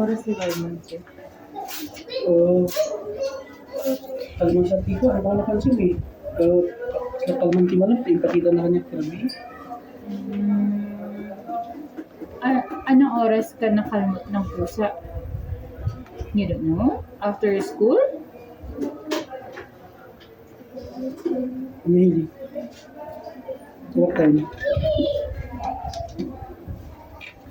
oras si Raymond siya? Kalman sa tiko, ano ba napansin eh? Kalman ti malam, ipakita na kanya kirabi. Anong oras ka nakalmot ng pusa? You don't know? After school? Ano hindi? What time?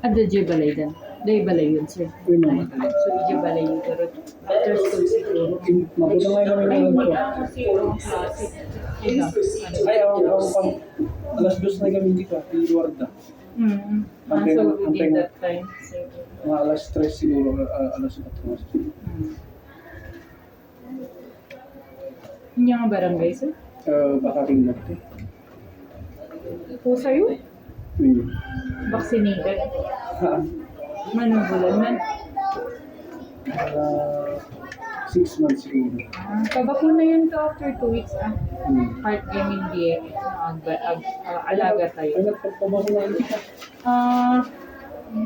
Ada J balay dan. Day balay yun, sir. Yun naman. So, J balay yun. Pero after school siguro. Mabuta nga kami ng alam ko. Kasi yung klase. Ito. Ay, ako pang alas 2 na kami dito, di Luarda. So, within that time. So, Mga alas 3 siguro, alas 4. Hindi nga barangay, sir? Baka rin natin. Po sa'yo? Yun. Vaccinated? Ha? Manubulan man? 6 months siguro. Pabakuna yun to after 2 weeks, Part game hindi alaga Ay, tayo. nagpapabasa na hindi ka.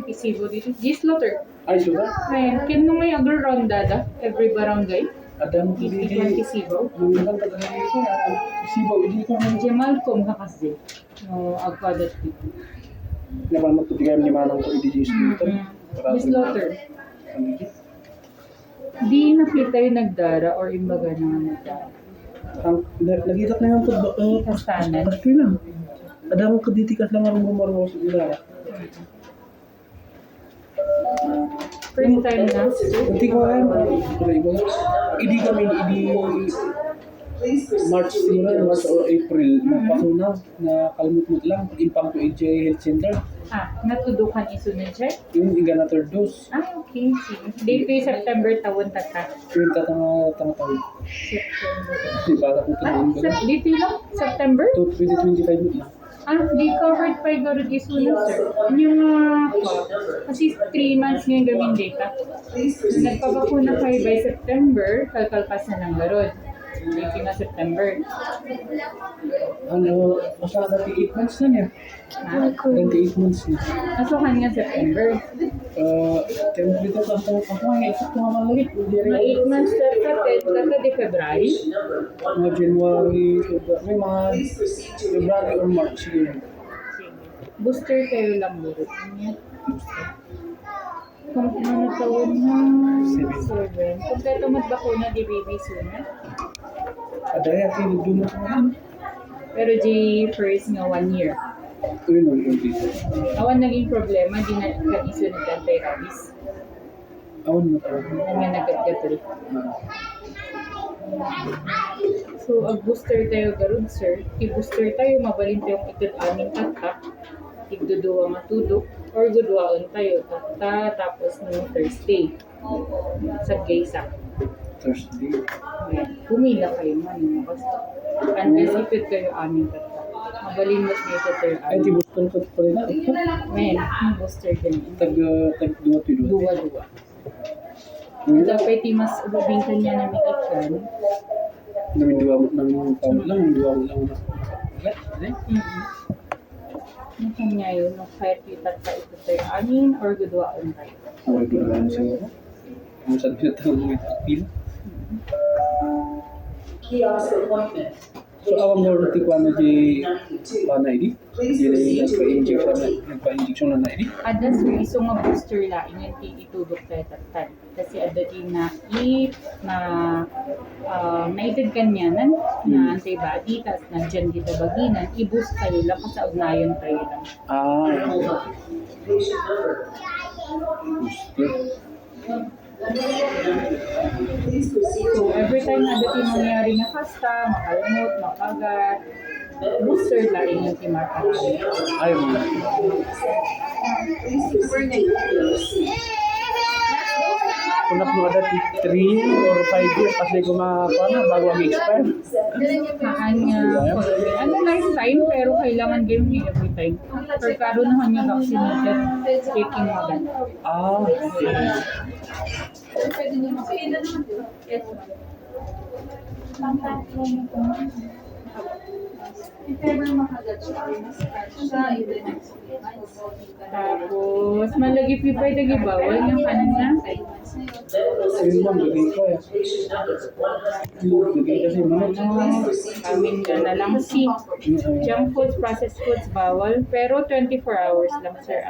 Isibo dito. Gislaughter. Ay, suga? Ayan, kaya nung may agro-ronda every barangay. Adam, Hindi hindi. Isibo. Lumihan ka talaga ito. Isibaw, hindi ko naman. Jamal Kom kasi. No, agpadat dito. Naman magtutigan ni Manang ko i-DJ Scooter. Gislaughter. Di nakita yung nagdara or imbaga na nagdara. Nakita ko na yung football. Kastanan. Okay lang. Adam ko ditikas lang ang bumarong sa ilara. First time na. Hindi ko alam. Hindi kami, March siguro, March or April, napakuna, na kalmut-mut lang, impang to HJ Health Center. Natudukan isunod siya? Yung iga na third dose. Okay. Sige. Dito yung September tawon tata. Yung tanga-tawid. September. Di ba ako ito na Dito lang? September? 2025 mo lang. Di covered pa yung garod isunod, sir. Yung, kasi 3 months ngayon gawin data. Nagpabakuna kayo by September, kalkalpas na ng garod. Dito na September. Ano, basta 38 months na niya. 28 months na. Nasukan nga September. Template ako nga eksakto nga malagit. Mga 8 months kata di February. Mga January, may mga February or March siguro. Booster kayo lang murot niya. Kung ano taon na 7. Kompleto magbakuna di baby sooner. Adaya, tinudun mo ko naman. Pero di first nga 1 year. Yun ang yung dito. Awan naging problema, di na kan-iso ng anti-rabies. Awan mo ko. Nga nagkat-gatol. So, booster tayo garud, sir. I-booster tayo, mabalin tayong ikat-amin tatak. Igduduwa nga tudok. Or gudwaon tayo, tata, tapos no Thursday. Sa Gaysa. Thursday. Pumila kayo man yung makasta. Unless ipit kayo amin tatak. Mabalin mo tayo tayo Ay, amin. tibustan ko pa rin. Ngayon, yung booster din. Tag-duwa-duwa. Duwa-duwa. Dapat mas ubing kanya na may ikan. Namin duwa mo lang. Duwa mo lang. Ang kanya yun, no, kahit itat ka ito tayo amin or gudwaon tayo. Awal ko lang siguro. Ang sabi na tayo mga pila. Kiosk appointment. So, awang mo roti ko ano di na ini? Di nagpa-injection na ini? Ada sir, iso nga booster laing yung itudok tayo tatan. Kasi ada di na naitid kanyanan na antibody, tas na dyan di baginan, i-boost tayo lang kasi ugnayon tayo lang. Patient number. Please proceed So to every time na dati mangyari nga kasta, makalmot, makagat, booster laing yung timarkahan. Ayaw mo. please proceed to your seat. Kung naknuada 3 or 5 years kasi gumapa na bago mag-expire. Haan nga, ano lifetime, pero kailangan game niya every time. Pero karoon naman niya vaccinated, taking agad. Pwede niyo Yes, ma'am. If ever makagat siya, mas scratch siya in the next 3 months. Tapos, malagi pipay lagi bawal yung kanan na. 5 months na yun. Ayun ma'am, lagay ko eh. Lagay kasi manok. Ano, amin na lang si junk foods, processed foods bawal. Pero 24 hours lang, sir.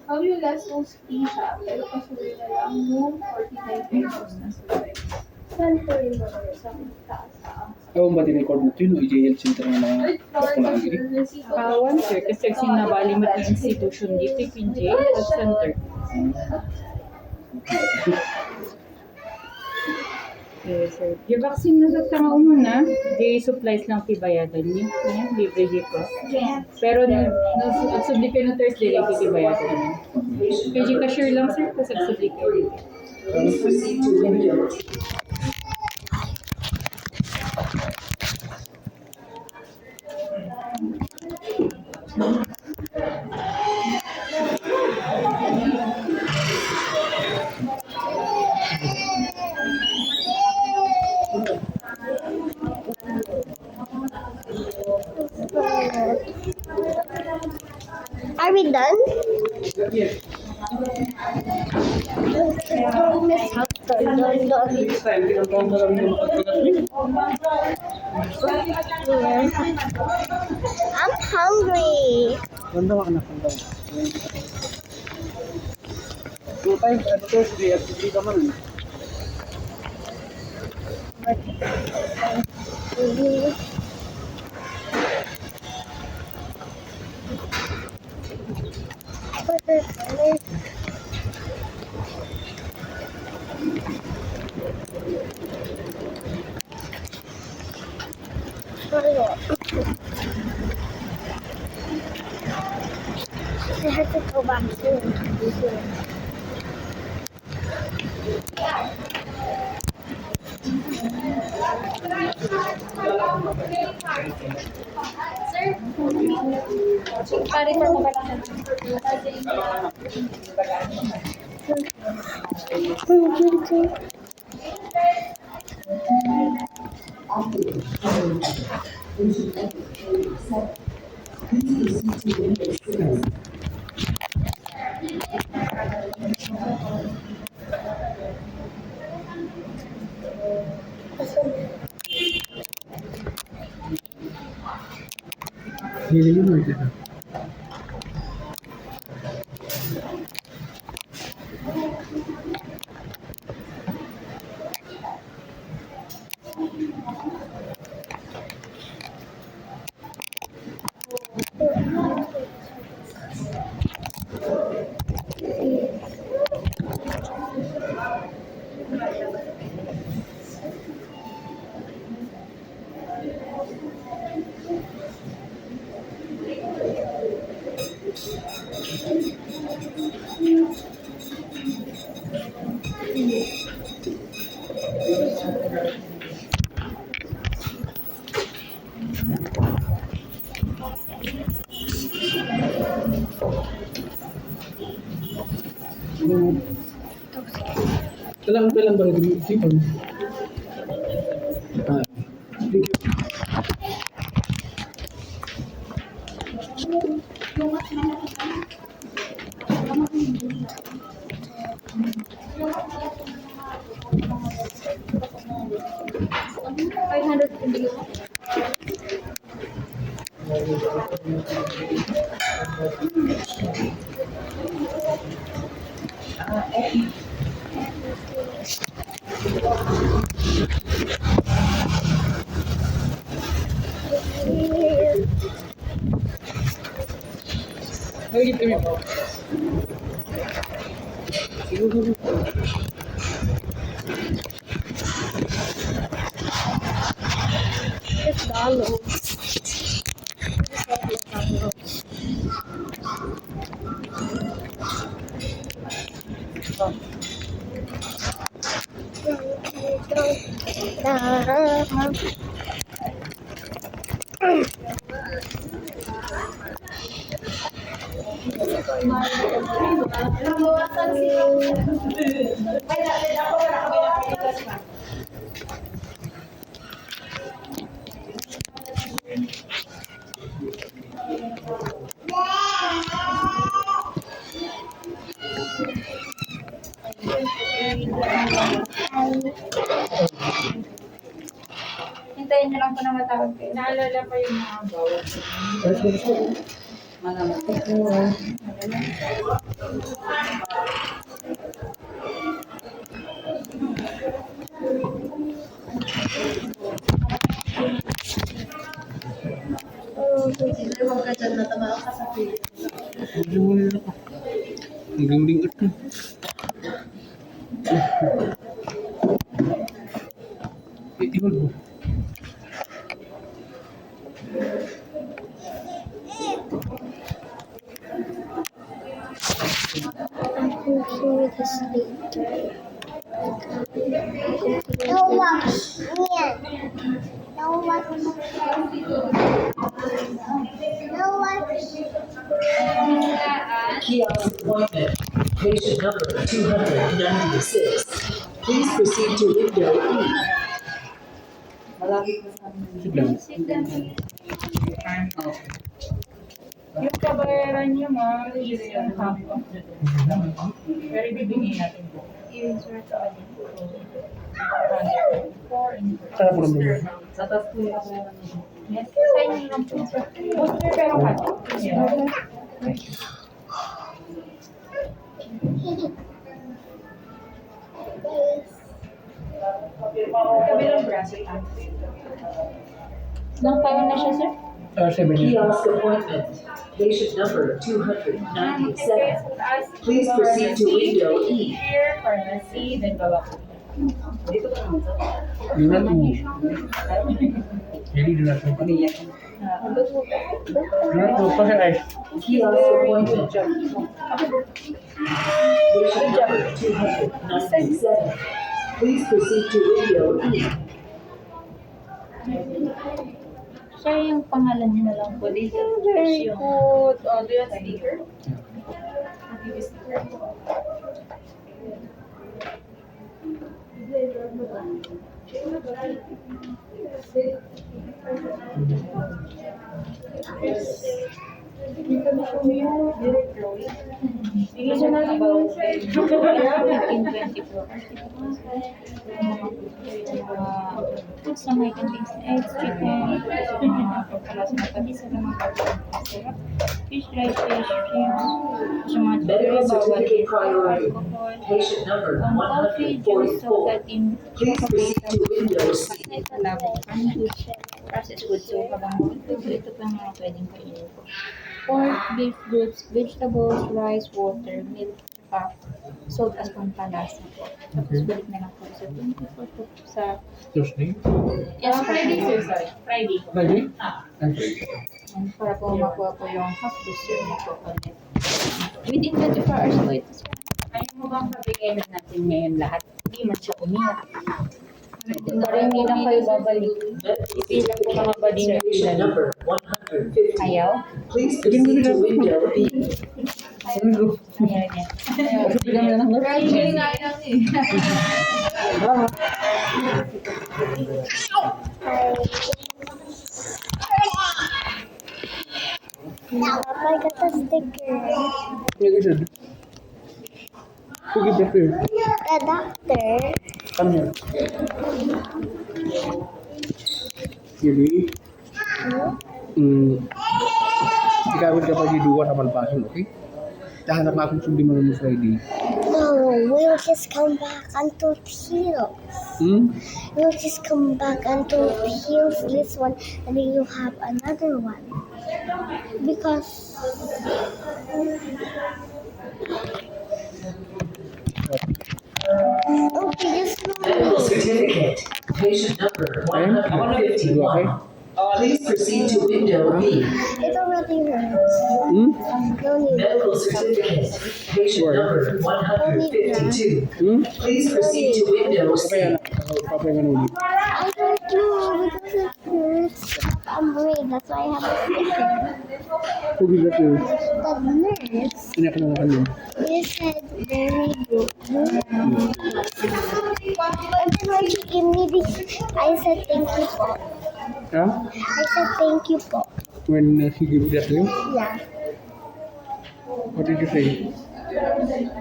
How you last those fee siya, pero pasuloy na lang noong 49 pesos na sulay. Saan po yung mga sa taas sa Ewan ba din-record na ito yun? O i-jail center ng mga kapulagiri? Bawal, sir. Kasi sinabalimot ng institution dito, PJ, health center. Yes, sir. Yung vaccine na sa tanga umuna, di supplies lang tibayadan niyo. Yan, libre di ko. Pero nagsubli kayo ng Thursday, libre tibayadan niyo. PG cashier lang, sir, kasi nagsubli kayo. Please proceed to window. Are we done? Next time, pinagkawan na lang yung makagkagat. I'm hungry. Ganda mga anak. Ganda. 2 times at Thursday at 3 naman. I have to go back soon. Pare for mabalakan. Hindi yun o dito. Kailangan ba naging isipan? Thank you. Lagi kami po. Siguro. It's Donald. tawag kayo. Naalala ko yung mga bawat. Let's go. Huwag ka dyan, natamaan ka sa pilit. Ang dingding ito. Iwan mo. I'm cooking with this later. No wax. Yeah. No wax. No wax. Kiosk appointment. Patient number 296. Please proceed to window E. Sit lang. Yung kabayaran niyo, ma'am, is yung half of the day. Pero bibigyan natin po. I-insert sa akin. 4 and Sarap po naman. Sa taas po yung kabayaran niyo. Yes, sign niyo lang po. Booster pero cut. Yeah. Kabilang braso. Ilang taon na siya, sir? 7 years. Kiosk appointment. Patient number 297. Please proceed to window E. Here, pharmacy, then baba po. Do not move. Really do not move. Do not move. Close your eyes. Kiosk appointment. Patient number 297. Please proceed to window E. Sir, yung pangalan niyo na lang po dito. Very Yung good. Oh, do you have sticker? Give you sticker. Bigyan siya natin yung sir. 1924. Foods na may contains eggs, chicken, mga pagkalas na pati sa mga pagkakas, fish, rice, fish, shrimps, sa mga Medical bawal certificate priority. alcohol, Patient number coffee, juice, 144. soda, tin, Please proceed to window C. labo, processed goods, so habang ito pa yung mga pwedeng kainin po. Pork, beef, fruits, vegetables, rice, water, milk, salt as pampalasa po. Tapos balik na lang po sa 24 po sa Thursday. yes, Friday, sir, Friday. sorry. Friday. Friday? Ah. Okay. And para po makuha po yung half booster na po ulit. Within 24 hours po ito sir. Ayaw mo bang pabigay na natin ngayon lahat? Hindi man siya umiyak. Para hindi lang kayo babalik. Ipila ko mga badin yung Patient ilan. number 150. Ayaw? Please proceed to window B. Ano? Ayaw niya. Bigyan mo na ng nurse. Hindi nga lang eh. Now I got the sticker. Like I said. Who give that to you? The doctor. Come here. Jadi, ikawin ka pa di dua sa Malpasan, okay? Tahanap akong sundi mo ng Friday. No, we'll just come back until Hills. We'll just come back until Hills this one, and then you have another one. Because okay, just Medical no. certificate. Patient number Okay? 151. Please proceed to window B. It already hurts. No need. Medical certificate. Patient number 152. Please proceed to window C. Papayan ulit. I don't know because it hurts. I'm brave. That's why I have a sticker. Who give that to you? The nurse, Inak na kanya. they said very good. And then when she gave me this, I said thank you po. Ha? I said thank you po. When he give that to you? Yeah. What did you say?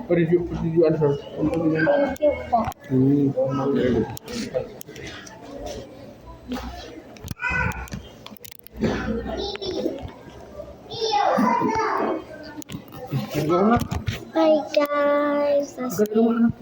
What did you answer? Thank you po. Very good. Nagawa na. Bye guys. That's Gagawa na.